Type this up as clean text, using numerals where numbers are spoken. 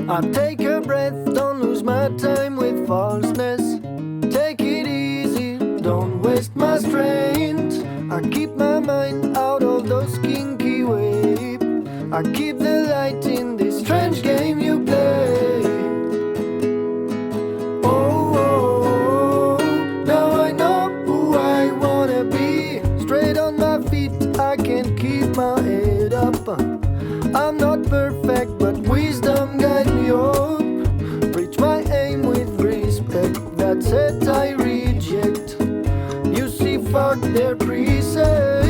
I take a breath, don't lose my time with falseness. Take it easy, don't waste my strength. I keep my mind out of those kinky waves. I keep the light in this strange game you play. Oh, oh, oh, now I know who I wanna be. Straight on my feet, I can keep my head up. I'm not perfect, but wisdom guide me up. Reach my aim with respect, that's it I reject. You see, fuck their preset.